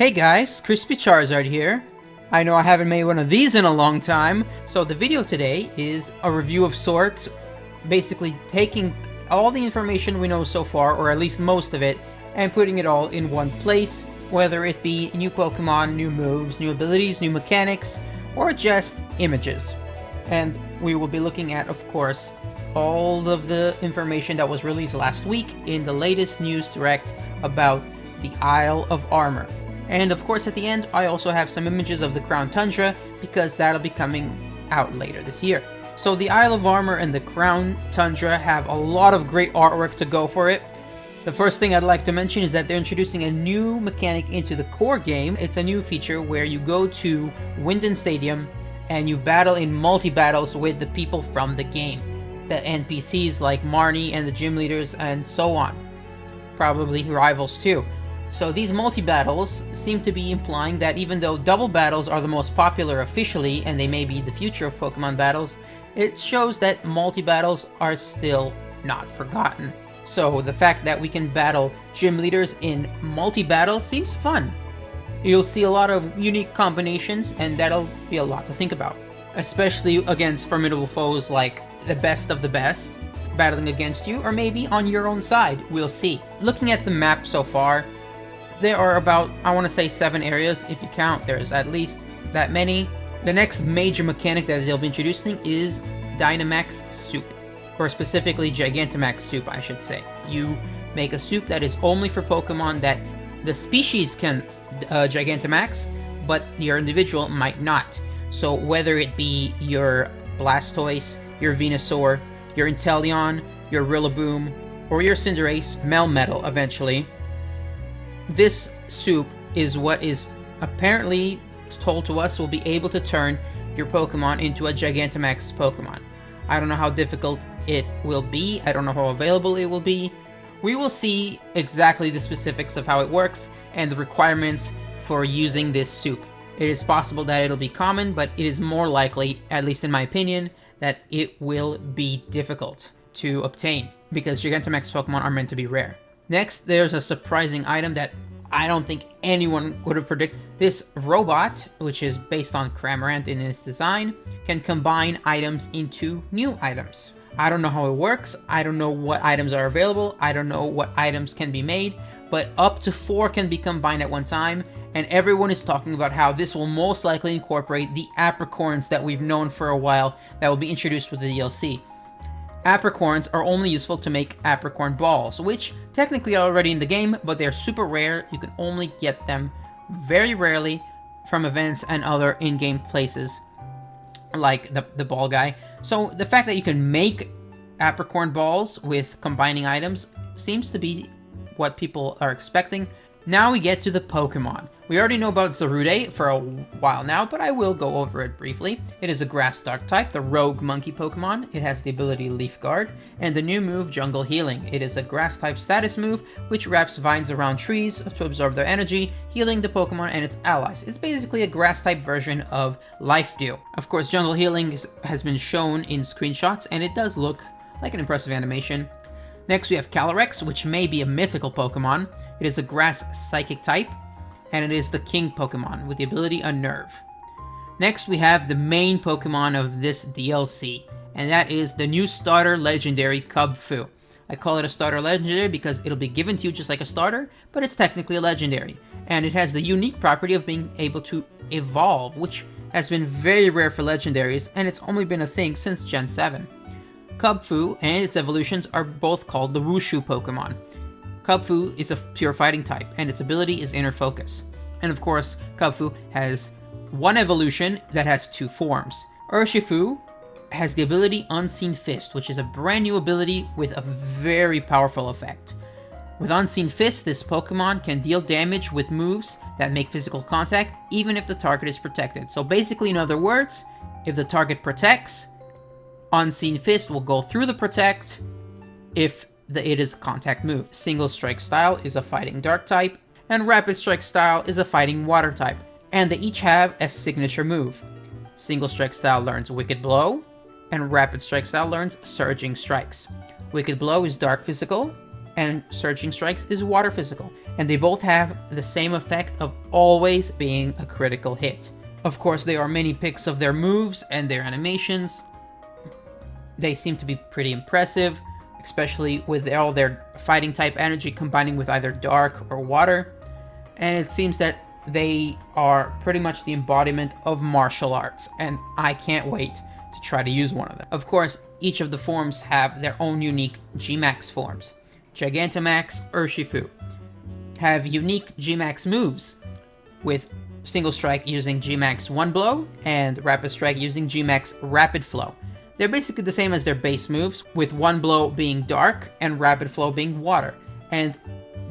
Hey guys, Crispy Charizard here. I know I haven't made one of these in a long time, so the video today is a review of sorts, basically taking all the information we know so far, or at least most of it, and putting it all in one place, whether it be new Pokemon, new moves, new abilities, new mechanics, or just images. And we will be looking at, of course, all of the information that was released last week in the latest news direct about the Isle of Armor. And of course at the end I also have some images of the Crown Tundra because that'll be coming out later this year. So the Isle of Armor and the Crown Tundra have a lot of great artwork to go for it. The first thing I'd like to mention is that they're introducing a new mechanic into the core game. It's a new feature where you go to Winden Stadium and you battle in multi-battles with the people from the game. The NPCs like Marnie and the gym leaders and so on. Probably rivals too. So these multi-battles seem to be implying that even though double battles are the most popular officially, and they may be the future of Pokemon battles, it shows that multi-battles are still not forgotten. So the fact that we can battle gym leaders in multi-battle seems fun. You'll see a lot of unique combinations, and that'll be a lot to think about. Especially against formidable foes like the best of the best, battling against you, or maybe on your own side, we'll see. Looking at the map so far, there are about, I want to say 7 areas. If you count, there's at least that many. The next major mechanic that they'll be introducing is Dynamax Soup. Or specifically Gigantamax Soup, I should say. You make a soup that is only for Pokemon that the species can Gigantamax, but your individual might not. So whether it be your Blastoise, your Venusaur, your Inteleon, your Rillaboom, or your Cinderace, Melmetal eventually, this soup is what is apparently told to us will be able to turn your Pokemon into a Gigantamax Pokemon. I don't know how difficult it will be, I don't know how available it will be. We will see exactly the specifics of how it works and the requirements for using this soup. It is possible that it'll be common, but it is more likely, at least in my opinion, that it will be difficult to obtain because Gigantamax Pokemon are meant to be rare. Next, there's a surprising item that I don't think anyone would have predicted. This robot, which is based on Cramorant in its design, can combine items into new items. I don't know how it works, I don't know what items are available, I don't know what items can be made, but up to 4 can be combined at one time, and everyone is talking about how this will most likely incorporate the apricorns that we've known for a while that will be introduced with the DLC. Apricorns are only useful to make apricorn balls, which technically are already in the game, but they're super rare. You can only get them very rarely from events and other in-game places, like the ball guy. So the fact that you can make apricorn balls with combining items seems to be what people are expecting. Now we get to the Pokemon. We already know about Zarude for a while now, but I will go over it briefly. It is a Grass Dark type, the Rogue Monkey Pokemon. It has the ability Leaf Guard, and the new move Jungle Healing. It is a Grass type status move, which wraps vines around trees to absorb their energy, healing the Pokemon and its allies. It's basically a Grass type version of Life Deal. Of course, Jungle Healing has been shown in screenshots, and it does look like an impressive animation. Next we have Cala Rex, which may be a mythical Pokemon. It is a Grass Psychic type, and it is the King Pokemon with the ability Unnerve. Next we have the main Pokemon of this DLC, and that is the new starter Legendary Cub Foo. I call it a starter legendary because it'll be given to you just like a starter, but it's technically a legendary. And it has the unique property of being able to evolve, which has been very rare for legendaries, and it's only been a thing since Gen 7. Cub Foo and its evolutions are both called the Wushu Pokemon. Cub Foo is a pure fighting type, and its ability is Inner Focus. And of course, Cub Foo has one evolution that has 2 forms. Urshifu has the ability Unseen Fist, which is a brand new ability with a very powerful effect. With Unseen Fist, this Pokemon can deal damage with moves that make physical contact, even if the target is protected. So basically, in other words, if the target protects, Unseen Fist will go through the protect if it is a contact move. Single Strike Style is a fighting dark type, and Rapid Strike Style is a fighting water type, and they each have a signature move. Single Strike Style learns Wicked Blow, and Rapid Strike Style learns Surging Strikes. Wicked Blow is dark physical, and Surging Strikes is water physical. and they both have the same effect of always being a critical hit. Of course, there are many pics of their moves and their animations. They seem to be pretty impressive, especially with all their fighting type energy combining with either dark or water. And it seems that they are pretty much the embodiment of martial arts, and I can't wait to try to use one of them. Of course, each of the forms have their own unique Gmax forms. Gigantamax, Urshifu have unique Gmax moves, with Single Strike using Gmax One Blow and Rapid Strike using Gmax Rapid Flow. They're basically the same as their base moves, with One Blow being Dark and Rapid Flow being Water. And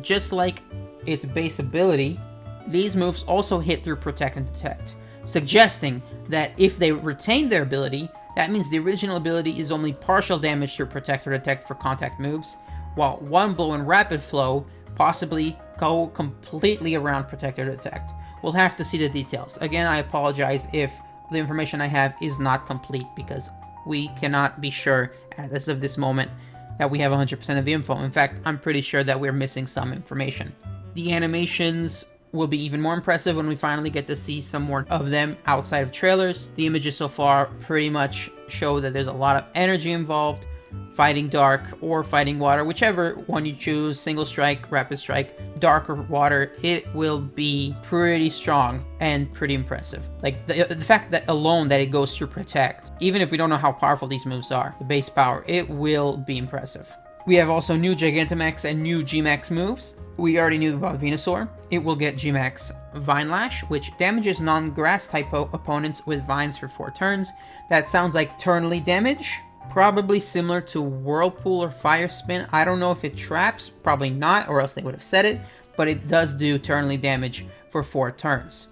just like its base ability, these moves also hit through Protect and Detect, suggesting that if they retain their ability, that means the original ability is only partial damage through Protect or Detect for contact moves, while One Blow and Rapid Flow possibly go completely around Protect or Detect. We'll have to see the details. Again, I apologize if the information I have is not complete, because we cannot be sure as of this moment that we have 100% of the info. In fact, I'm pretty sure that we're missing some information. The animations will be even more impressive when we finally get to see some more of them outside of trailers. The images so far pretty much show that there's a lot of energy involved, fighting dark or fighting water, whichever one you choose, Single Strike, Rapid Strike, dark or water, it will be pretty strong and pretty impressive. Like the fact that alone that it goes through Protect, even if we don't know how powerful these moves are, the base power, it will be impressive. We have also new Gigantamax and new Gmax moves. We already knew about Venusaur. It will get Gmax Vine Lash, which damages non-grass type opponents with vines for 4 turns. That sounds like turn-ly damage, probably similar to Whirlpool or Fire Spin. I don't know if it traps, probably not, or else they would have said it, but it does do turn-ly damage for 4 turns,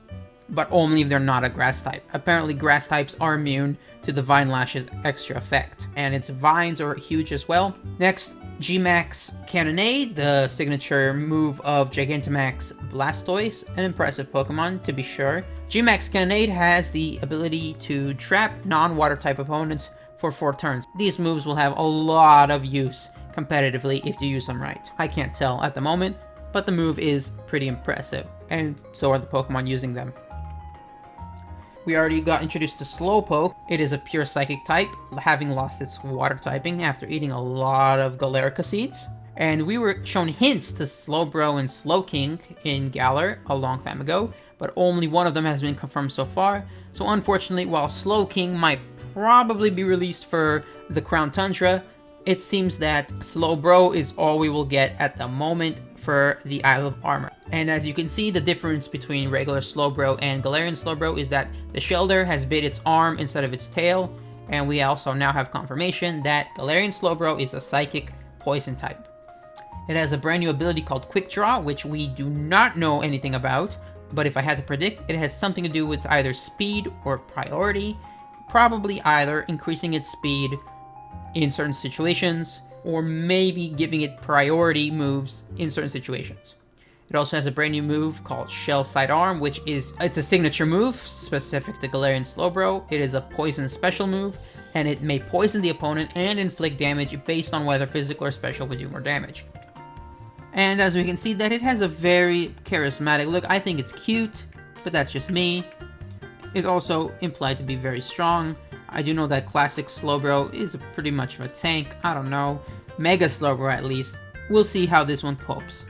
but only if they're not a grass type. Apparently grass types are immune to the Vine Lash's extra effect, and its vines are huge as well. Next, Gmax Cannonade, the signature move of Gigantamax Blastoise, an impressive Pokemon to be sure. Gmax Cannonade has the ability to trap non-water type opponents for 4 turns. These moves will have a lot of use competitively if you use them right. I can't tell at the moment, but the move is pretty impressive, and so are the Pokemon using them. We already got introduced to Slowpoke. It is a pure Psychic type, having lost its water typing after eating a lot of Galarica seeds. And we were shown hints to Slowbro and Slowking in Galar a long time ago, but only one of them has been confirmed so far. So unfortunately, while Slowking might probably be released for the Crown Tundra, it seems that Slowbro is all we will get at the moment for the Isle of Armor. And as you can see, the difference between regular Slowbro and Galarian Slowbro is that the Shelder has bit its arm instead of its tail, and we also now have confirmation that Galarian Slowbro is a Psychic Poison type. It has a brand new ability called Quick Draw, which we do not know anything about, but if I had to predict, it has something to do with either speed or priority, probably either increasing its speed in certain situations, or maybe giving it priority moves in certain situations. It also has a brand new move called Shell Sidearm, which it's a signature move specific to Galarian Slowbro. It is a poison special move, and it may poison the opponent and inflict damage based on whether physical or special would do more damage. And as we can see, that it has a very charismatic look. I think it's cute, but that's just me. It's also implied to be very strong. I do know that classic Slowbro is pretty much of a tank. I don't know. Mega Slowbro at least. We'll see how this one copes.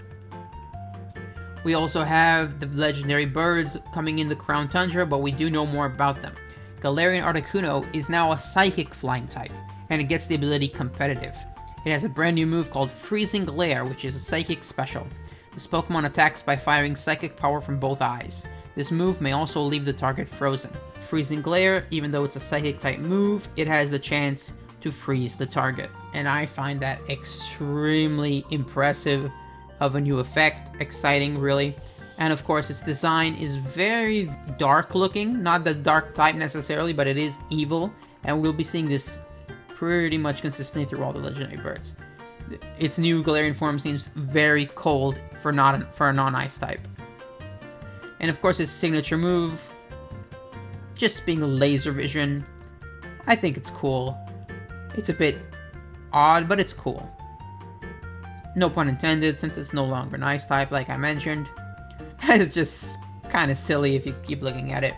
We also have the legendary birds coming in the Crown Tundra, but we do know more about them. Galarian Articuno is now a Psychic flying type, and it gets the ability Competitive. It has a brand new move called Freezing Glare, which is a Psychic special. This Pokemon attacks by firing Psychic power from both eyes. This move may also leave the target frozen. Freezing Glare, even though it's a Psychic type move, it has the chance to freeze the target. And I find that extremely impressive of a new effect, exciting really. And of course its design is very dark looking, not the dark type necessarily, but it is evil. And we'll be seeing this pretty much consistently through all the legendary birds. Its new Galarian form seems very cold for a non-ice type. And of course its signature move, just being a laser vision, I think it's cool. It's a bit odd, but it's cool. No pun intended, since it's no longer an ice type like I mentioned. It's just kind of silly if you keep looking at it.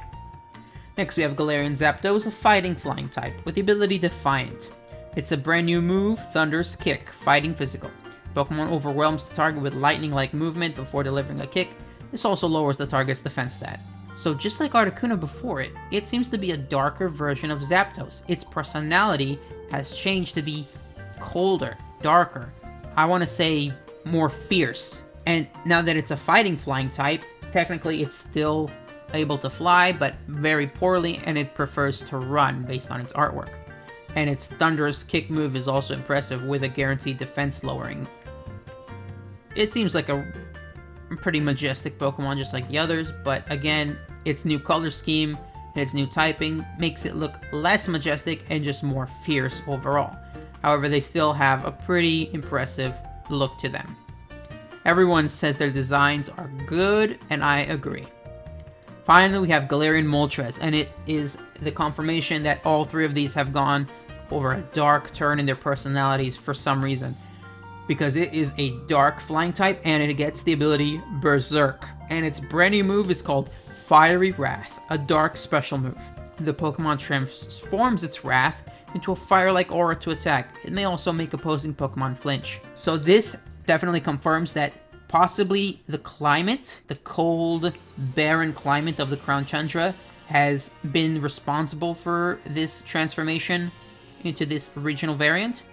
Next we have Galarian Zapdos, a fighting flying type, with the ability Defiant. It's a brand new move, Thunder's Kick, fighting physical. Pokemon overwhelms the target with lightning-like movement before delivering a kick. This also lowers the target's defense stat. So just like Articuno before it, it seems to be a darker version of Zapdos. Its personality has changed to be colder, darker, I want to say more fierce. And now that it's a fighting flying type, technically it's still able to fly, but very poorly, and it prefers to run based on its artwork. And its Thunderous Kick move is also impressive with a guaranteed defense lowering. It seems like a pretty majestic Pokemon just like the others, but again, its new color scheme and its new typing makes it look less majestic and just more fierce overall. However, they still have a pretty impressive look to them. Everyone says their designs are good, and I agree. Finally, we have Galarian Moltres, and it is the confirmation that all three of these have gone over a dark turn in their personalities for some reason. Because it is a dark flying type, and it gets the ability Berserk. And its brand new move is called Fiery Wrath, a dark special move. The Pokemon transforms its Wrath into a fire-like aura to attack. It may also make opposing Pokemon flinch. So this definitely confirms that possibly the climate, the cold, barren climate of the Crown Tundra, has been responsible for this transformation into this regional variant.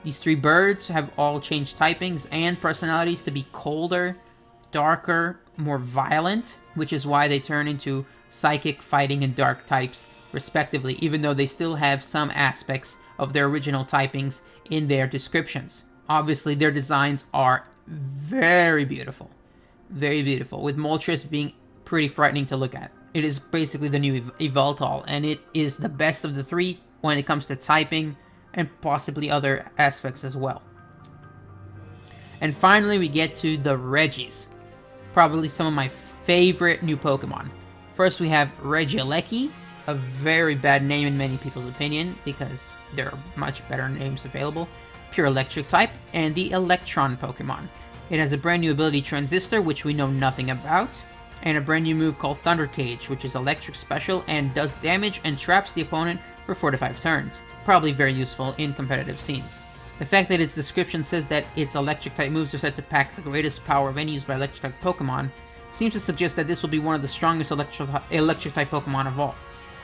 These three birds have all changed typings and personalities to be colder, darker, more violent, which is why they turn into psychic, fighting, and dark types, respectively, even though they still have some aspects of their original typings in their descriptions. Obviously, their designs are very beautiful, with Moltres being pretty frightening to look at. It is basically the new Yveltal, and it is the best of the three when it comes to typing and possibly other aspects as well. And finally, we get to the Reggies, probably some of my favorite new Pokemon. First, we have Reggie Leckie, a very bad name in many people's opinion because there are much better names available. Pure Electric type, and the Electron Pokemon. It has a brand new ability Transistor, which we know nothing about, and a brand new move called Thunder Cage, which is electric special and does damage and traps the opponent for 4 to 5 turns. Probably very useful in competitive scenes. The fact that its description says that its electric type moves are said to pack the greatest power of any used by electric type Pokemon seems to suggest that this will be one of the strongest electric type Pokemon of all.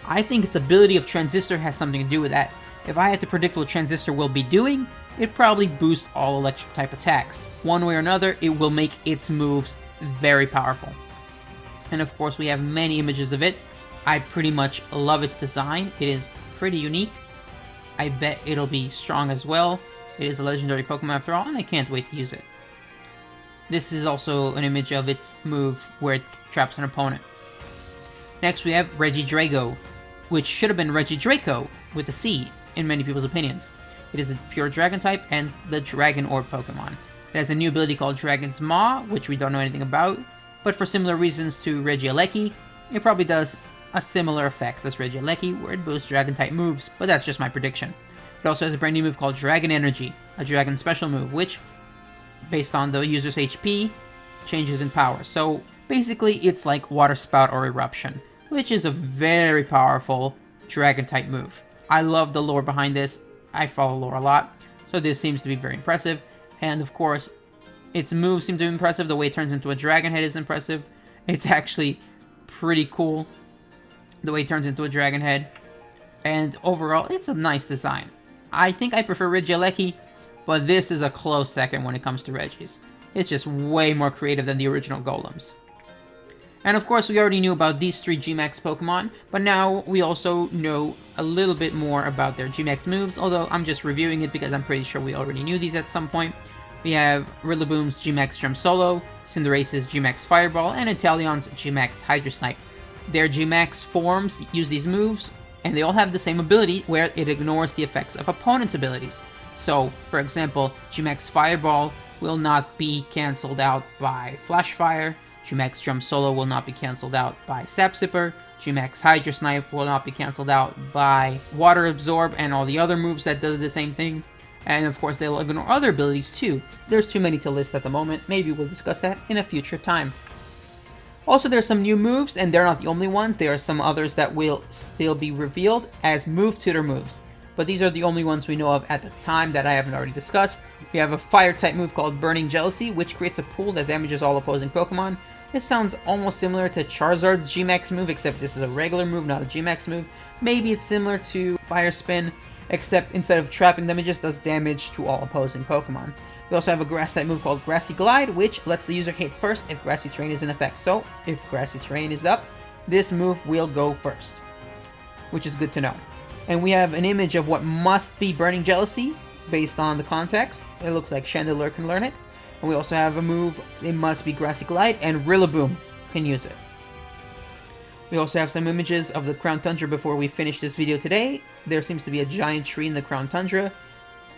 I think its ability of Transistor has something to do with that. If I had to predict what Transistor will be doing, it probably boosts all electric type attacks. One way or another, it will make its moves very powerful. And of course, we have many images of it. I pretty much love its design. It is pretty unique. I bet it'll be strong as well. It is a legendary Pokemon after all, and I can't wait to use it. This is also an image of its move where it traps an opponent. Next, we have Regidrago, which should have been Regidraco with a C in many people's opinions. It is a pure Dragon type and the Dragon Orb Pokemon. It has a new ability called Dragon's Maw, which we don't know anything about, but for similar reasons to Reggie Leckie, it probably does a similar effect as Reggie Leckie, where it boosts Dragon type moves, but that's just my prediction. It also has a brand new move called Dragon Energy, a Dragon special move, which, based on the user's HP, changes in power. So basically, it's like Water Spout or Eruption, which is a very powerful Dragon type move. I love the lore behind this. I follow lore a lot, so this seems to be very impressive. And of course, its moves seem to be impressive. The way it turns into a dragon head is impressive. It's actually pretty cool, the way it turns into a dragon head. And overall, it's a nice design. I think I prefer Reggie Leckie, but this is a close second when it comes to Reggies. It's just way more creative than the original Golems. And of course, we already knew about these three Gmax Pokemon, but now we also know a little bit more about their Gmax moves, although I'm just reviewing it because I'm pretty sure we already knew these at some point. We have Rillaboom's Gmax Drum Solo, Cinderace's Gmax Fireball, and Inteleon's Gmax Hydro Snipe. Their Gmax forms use these moves, and they all have the same ability where it ignores the effects of opponents' abilities. So, for example, Gmax Fireball will not be cancelled out by Flash Fire, Gmax Drum Solo will not be cancelled out by Sap Sipper, Gmax Hydro Snipe will not be cancelled out by Water Absorb and all the other moves that do the same thing, And of course, they'll ignore other abilities too. There's too many to list at the moment. Maybe we'll discuss that in a future time. Also, there's some new moves, and they're not the only ones. There are some others that will still be revealed as move tutor moves. But these are the only ones we know of at the time that I haven't already discussed. We have a fire-type move called Burning Jealousy, which creates a pool that damages all opposing Pokemon. This sounds almost similar to Charizard's Gmax move, except this is a regular move, not a Gmax move. Maybe it's similar to Fire Spin, except instead of trapping them, it just does damage to all opposing Pokemon. We also have a grass-type move called Grassy Glide, which lets the user hit first if grassy terrain is in effect. So, if grassy terrain is up, this move will go first, which is good to know. And we have an image of what must be Burning Jealousy, based on the context. It looks like Chandelure can learn it. And we also have a move, it must be Grassy Glide, and Rillaboom can use it. We also have some images of the Crown Tundra before we finish this video today. There seems to be a giant tree in the Crown Tundra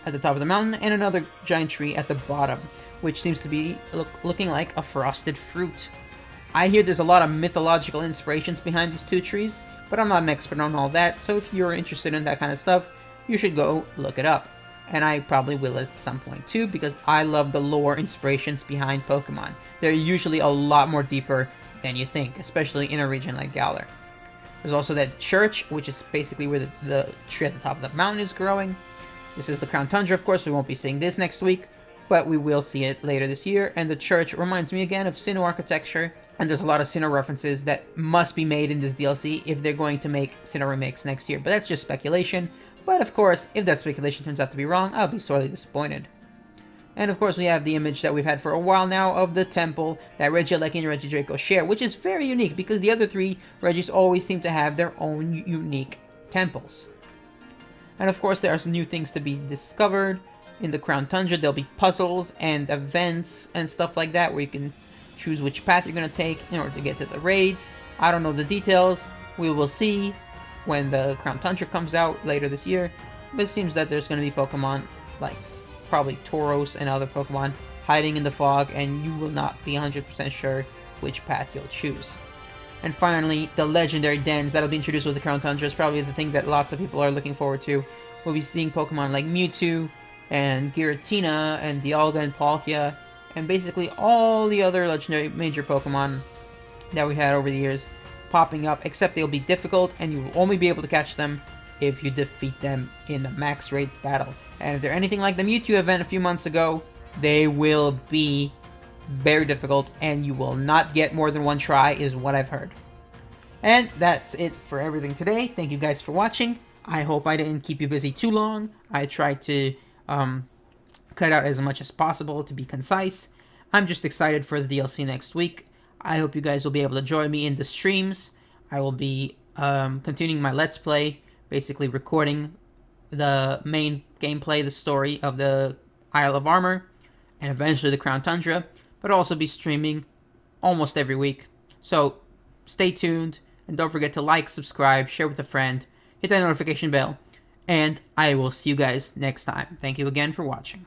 at the top of the mountain, and another giant tree at the bottom, which seems to be looking like a frosted fruit. I hear there's a lot of mythological inspirations behind these two trees, but I'm not an expert on all that, so if you're interested in that kind of stuff, you should go look it up. And I probably will at some point too, because I love the lore inspirations behind Pokemon. They're usually a lot more deeper than you think, especially in a region like Galar. There's also that church, which is basically where the tree at the top of the mountain is growing. This is the Crown Tundra, of course. We won't be seeing this next week, but we will see it later this year. And the church reminds me again of Sinnoh architecture, and there's a lot of Sinnoh references that must be made in this DLC if they're going to make Sinnoh remakes next year. But that's just speculation. But of course, if that speculation turns out to be wrong, I'll be sorely disappointed. And of course, we have the image that we've had for a while now of the temple that Reggie Leckie and Reggie Draco share, which is very unique because the other three Reggies always seem to have their own unique temples. And of course, there are some new things to be discovered. In the Crown Tundra, there'll be puzzles and events and stuff like that where you can choose which path you're going to take in order to get to the raids. I don't know the details. We will see when the Crown Tundra comes out later this year. But it seems that there's going to be Pokemon like probably Tauros and other Pokemon hiding in the fog, and you will not be 100% sure which path you'll choose. And finally, the legendary dens that'll be introduced with the Crown Tundra is probably the thing that lots of people are looking forward to. We'll be seeing Pokemon like Mewtwo and Giratina and Dialga and Palkia, and basically all the other legendary major Pokemon that we've had over the years popping up, except they'll be difficult and you will only be able to catch them if you defeat them in a max raid battle. And if they're anything like the Mewtwo event a few months ago, they will be very difficult and you will not get more than one try, is what I've heard. And that's it for everything today. Thank you guys for watching. I hope I didn't keep you busy too long. I tried to cut out as much as possible to be concise. I'm just excited for the DLC next week. I hope you guys will be able to join me in the streams. I will be continuing my Let's Play, basically recording the main gameplay, the story of the Isle of Armor, and eventually the Crown Tundra, but also be streaming almost every week. So stay tuned, and don't forget to like, subscribe, share with a friend, hit that notification bell, and I will see you guys next time. Thank you again for watching.